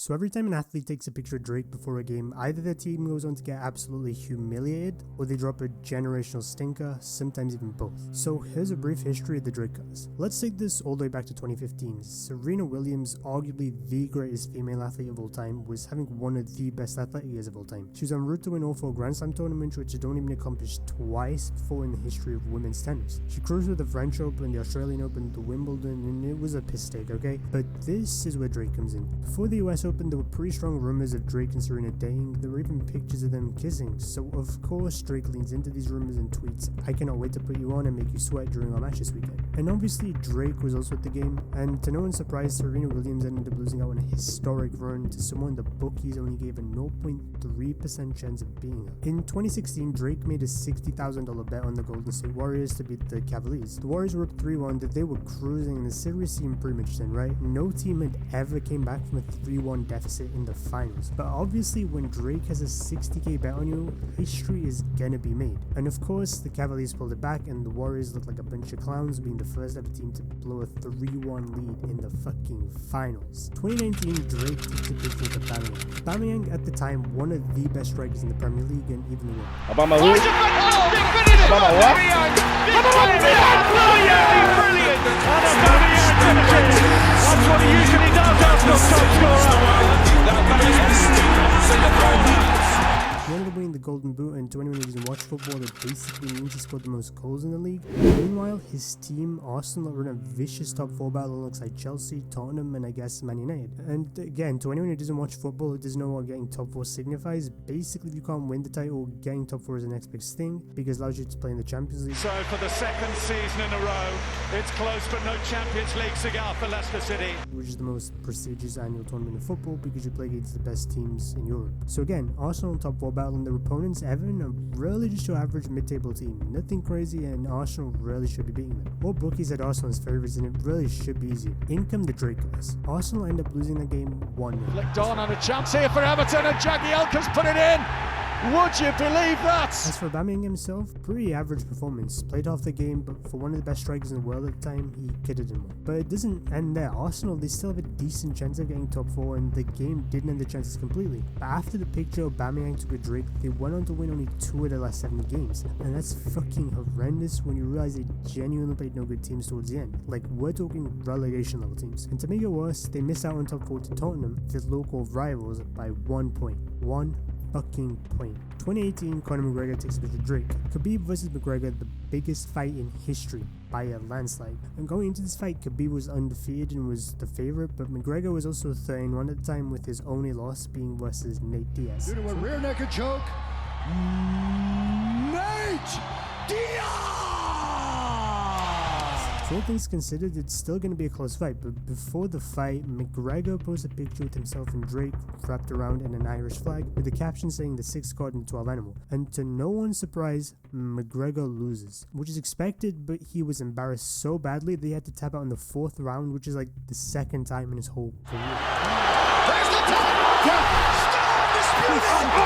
So every time an athlete takes a picture of Drake before a game, either their team goes on to get absolutely humiliated, or they drop a generational stinker, sometimes even both. So here's a brief history of the Drake curse. Let's take this all the way back to 2015. Serena Williams, arguably the greatest female athlete of all time, was having one of the best athletic years of all time. She was en route to win all 4 Grand Slam tournaments, which had only been accomplished twice before in the history of women's tennis. She cruised with the French Open, the Australian Open, the Wimbledon, and it was a piss take, okay? But this is where Drake comes in. Before the US Open, there were pretty strong rumors of Drake and Serena dating. There were even pictures of them kissing. So of course Drake leans into these rumors and tweets, "I cannot wait to put you on and make you sweat during our match this weekend." And obviously Drake was also at the game, and to no one's surprise, Serena Williams ended up losing out on a historic run to someone the bookies only gave a 0.3% chance of beating her. In 2016, Drake made a $60,000 bet on the Golden State Warriors to beat the Cavaliers. The Warriors were up 3-1, that they were cruising, and the series seemed pretty much then, right? No team had ever came back from a 3-1 deficit in the finals. But obviously when Drake has a 60k bet on you, history is gonna be made. And of course the Cavaliers pulled it back and the Warriors looked like a bunch of clowns, being the first ever team to blow a 3-1 lead in the fucking finals. 2019, Drake takes a picture with Aubameyang. Aubameyang at the time one of the best strikers in the Premier League and even the world. Obama who? Obama what? Brilliant! That's what he usually does as the top scorer. He ended up winning the Golden Boot, and to anyone who doesn't watch football, that basically means he scored the most goals in the league. Meanwhile, his team, Arsenal, run a vicious top 4 battle alongside Chelsea, Tottenham, and I guess Man United. And again, to anyone who doesn't watch football, who doesn't know what getting top 4 signifies, basically if you can't win the title, getting top 4 is the next big thing, because it allows you to play in the Champions League. So for the second season in a row, it's close but no Champions League cigar for Leicester City. Which is the most prestigious annual tournament in football because you play against the best teams in Europe. So again, Arsenal top 4 battle, and their opponents, Everton, are really just your average mid-table team. Nothing crazy, and Arsenal really should be beating them. All bookies had Arsenal as favourites, and it really should be easy. In come the Drake curse. Arsenal end up losing the game 1-0. Flicked on and a chance here for Everton, and Jagielka's put it in. Would you believe that? As for Aubameyang himself, pretty average performance. Played off the game, but for one of the best strikers in the world at the time, he kitted him. But it doesn't end there. Arsenal, they still have a decent chance of getting top 4, and the game didn't end the chances completely. But after the picture Aubameyang took with Drake, they went on to win only 2 of the last 7 games. And that's fucking horrendous when you realize they genuinely played no good teams towards the end. Like, we're talking relegation level teams. And to make it worse, they missed out on top 4 to Tottenham, their local rivals, by 1 point. 1 fucking point. 2018, Conor McGregor takes a picture of Drake. Khabib versus McGregor, the biggest fight in history by a landslide. And going into this fight, Khabib was undefeated and was the favourite, but McGregor was also 3-1 at the time, with his only loss being versus Nate Diaz. Due to a rear naked choke, Nate Diaz! So all things considered, it's still going to be a close fight, but before the fight, McGregor posted a picture with himself and Drake wrapped around in an Irish flag with the caption saying the 6 card and 12 animal. And to no one's surprise, McGregor loses, which is expected, but he was embarrassed so badly that he had to tap out in the 4th round, which is like the 2nd time in his whole career. There's the top! Still disputed!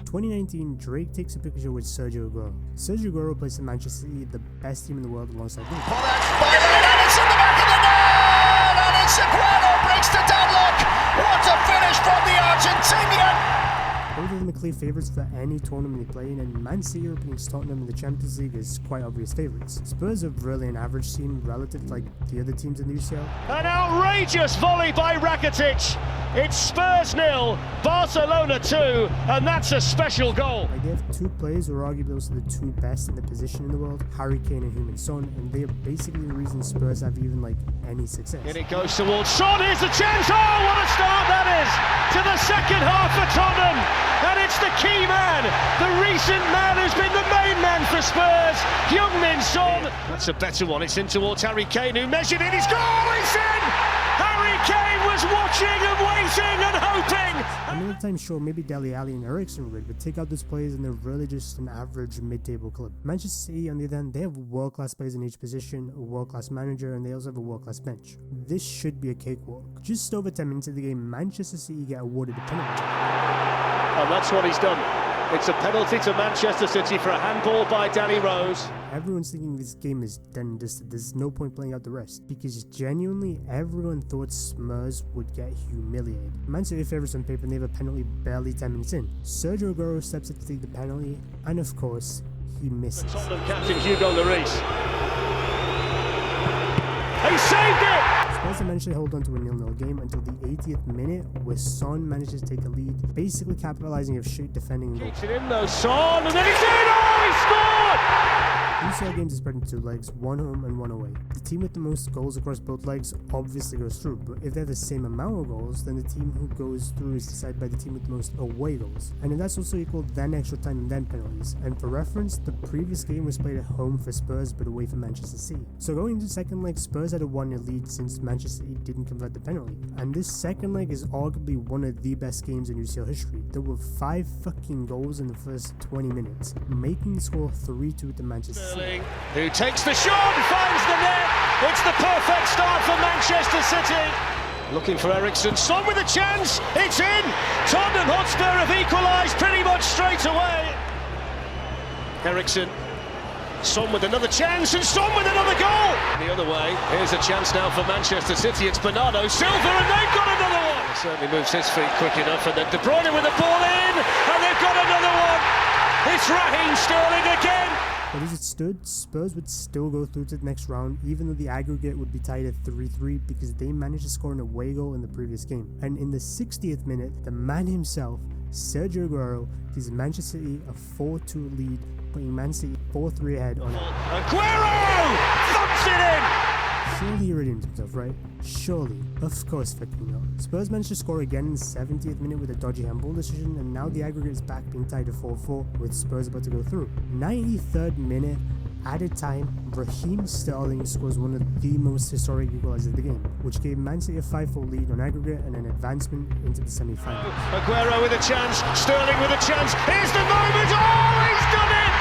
2019, Drake takes a picture with Sergio Aguero. Sergio Aguero plays in Manchester City, the best team in the world alongside Liverpool. And it's in the back of the net! And it's Aguero breaks the deadlock! What a finish from the Argentinian! Both of them are clear favourites for any tournament they play in, and Man City are playing Tottenham in the Champions League as quite obvious favourites. Spurs are really an average team relative to like the other teams in the UCL. An outrageous volley by Rakitic. It's Spurs 0, Barcelona 2, and that's a special goal. Like, they have 2 players who are arguably also the 2 best in the position in the world, Harry Kane and Heung-min Son, and they are basically the reason Spurs have even like any success. And it goes towards Son, here's the chance, oh what a start that is, to the second half for Tottenham, and it's the key man, the recent man who's been the main man for Spurs, Heung-min Son. That's a better one, it's in towards Harry Kane who measured it, he's goal, it's in! Harry Kane was watching and waiting and hoping. Another time, sure, maybe Dele Alli and Eriksen were good, but take out those players and they're really just an average mid-table club. Manchester City, on the other hand, they have world-class players in each position, a world-class manager, and they also have a world-class bench. This should be a cakewalk. Just over 10 minutes of the game, Manchester City get awarded a penalty. And that's what he's done. It's a penalty to Manchester City for a handball by Danny Rose. Everyone's thinking this game is done and dusted. There's no point playing out the rest, because genuinely everyone thought Spurs would get humiliated. Man City favourites on paper, and they have a penalty barely 10 minutes in. Sergio Aguero steps up to take the penalty, and of course, he misses. Tottenham captain Hugo Lloris. He saved it! Spurs managed to hold on to a 0-0 game until the 80th minute, where Son manages to take a lead, basically capitalising of shit defending. Keeps it in though, Son, and then it's in! Oh, he scored! UCL games is spread into two legs, one home and one away. The team with the most goals across both legs obviously goes through, but if they're the same amount of goals, then the team who goes through is decided by the team with the most away goals. And then that's also equal then extra time and then penalties. And for reference, the previous game was played at home for Spurs but away for Manchester City. So going into the second leg, Spurs had a 1-0 lead since Manchester City didn't convert the penalty. And this second leg is arguably one of the best games in UCL history. There were 5 fucking goals in the first 20 minutes, making the score 3-2 to Manchester City. Who takes the shot and finds the net. It's the perfect start for Manchester City. Looking for Eriksen. Son with a chance. It's in. Tottenham Hotspur have equalised pretty much straight away. Eriksen. Son with another chance, and Son with another goal. The other way. Here's a chance now for Manchester City. It's Bernardo Silva, and they've got another one. He certainly moves his feet quick enough, and then De Bruyne with the ball in, and they've got another one. It's Raheem Sterling again. But as it stood, Spurs would still go through to the next round, even though the aggregate would be tied at 3-3 because they managed to score an away goal in the previous game. And in the 60th minute, the man himself, Sergio Aguero, gives Manchester City a 4-2 lead, putting Man City 4-3 ahead on it. Aguero! Thumps it in! Surely he redeemed himself, right? Surely. Of course fucking not. Spurs managed to score again in the 70th minute with a dodgy handball decision, and now the aggregate is back being tied at 4-4 with Spurs about to go through. 93rd minute, added time, Raheem Sterling scores one of the most historic equalizers of the game, which gave Man City a 5-4 lead on aggregate and an advancement into the semi-final. Aguero with a chance, Sterling with a chance, here's the moment, oh, he's done it!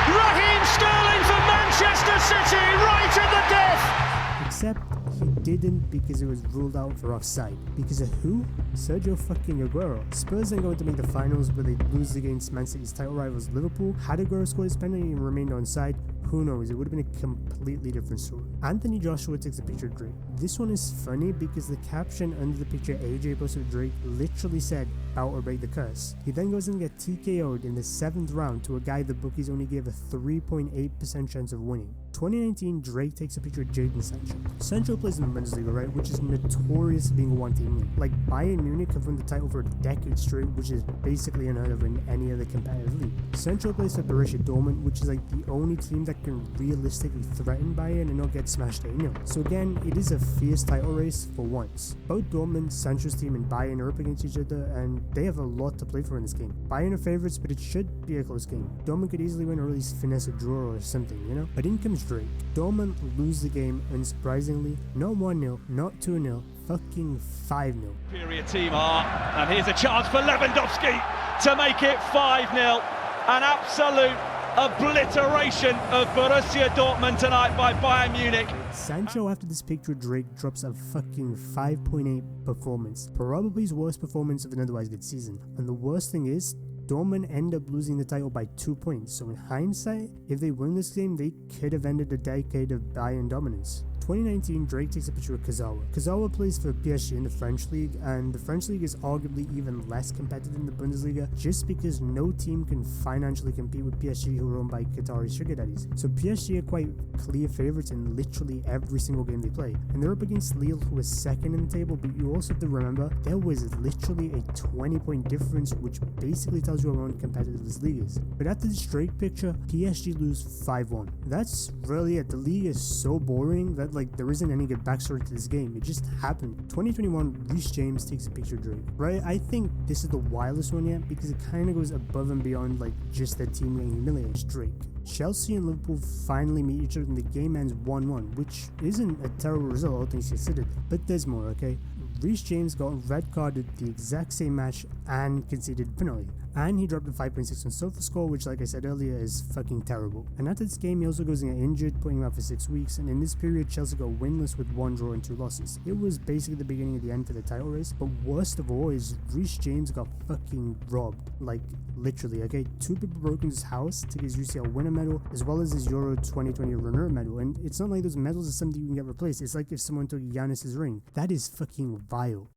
Raheem Sterling for Manchester City, right in the death! Except he didn't, because it was ruled out for offside. Because of who? Sergio fucking Aguero. Spurs then going to make the finals, where they lose against Man City's title rivals Liverpool. Had Aguero scored his penalty and remained onside, who knows, it would have been a completely different story. Anthony Joshua takes a picture of Drake. This one is funny because the caption under the picture AJ posted of Drake literally said, "Bout or break the curse." He then goes and gets TKO'd in the 7th round to a guy the bookies only gave a 3.8% chance of winning. 2019, Drake takes a picture of Jadon Sancho. Sancho plays in the Bundesliga, right, which is notorious for being a one-team league. Like, Bayern Munich have won the title for a decade straight, which is basically unheard of in any other competitive league. Sancho plays for Borussia Dortmund, which is like the only team that can realistically threaten Bayern and not get smashed 8-0. So again, it is a fierce title race for once. Both Dortmund, Sancho's team, and Bayern are up against each other, and they have a lot to play for in this game. Bayern are favourites, but it should be a close game. Dortmund could easily win or at least finesse a draw or something, you know? But in comes Drake. Dortmund lose the game, unsurprisingly, not 1-0, not 2-0, fucking 5-0. Superior team are, and here's a chance for Lewandowski to make it 5-0. An absolute obliteration of Borussia Dortmund tonight by Bayern Munich. Sancho, after this picture of Drake, drops a fucking 5.8 performance, probably his worst performance of an otherwise good season. And the worst thing is, Dortmund end up losing the title by 2 points, so in hindsight, if they win this game, they could have ended a decade of Bayern dominance. 2019, Drake takes a picture of Kurzawa. Kurzawa plays for PSG in the French League, and the French League is arguably even less competitive than the Bundesliga, just because no team can financially compete with PSG, who are owned by Qatari sugar daddies. So PSG are quite clear favourites in literally every single game they play. And they're up against Lille, who is second in the table, but you also have to remember, there was literally a 20-point difference, which basically tells you how uncompetitive this league is. But after this Drake picture, PSG lose 5-1. That's really it. The league is so boring that there isn't any good backstory to this game. It just happened. 2021, Reece James takes a picture of Drake. Right? I think this is the wildest one yet because it kind of goes above and beyond just the team getting humiliated. It's Drake. Chelsea and Liverpool finally meet each other and the game ends 1-1, which isn't a terrible result, all things considered. But there's more, okay? Reece James got red carded the exact same match and conceded a penalty. And he dropped a 5.6 on SofaScore, which like I said earlier is fucking terrible. And after this game he also goes and get injured, putting him out for 6 weeks, and in this period Chelsea got winless with 1 draw and 2 losses. It was basically the beginning of the end for the title race, but worst of all is Reece James got fucking robbed. Like, literally, okay? 2 people broke into his house, took his UCL winner medal, as well as his Euro 2020 runner medal, and it's not like those medals are something you can get replaced. It's like if someone took Giannis's ring. That is fucking vile.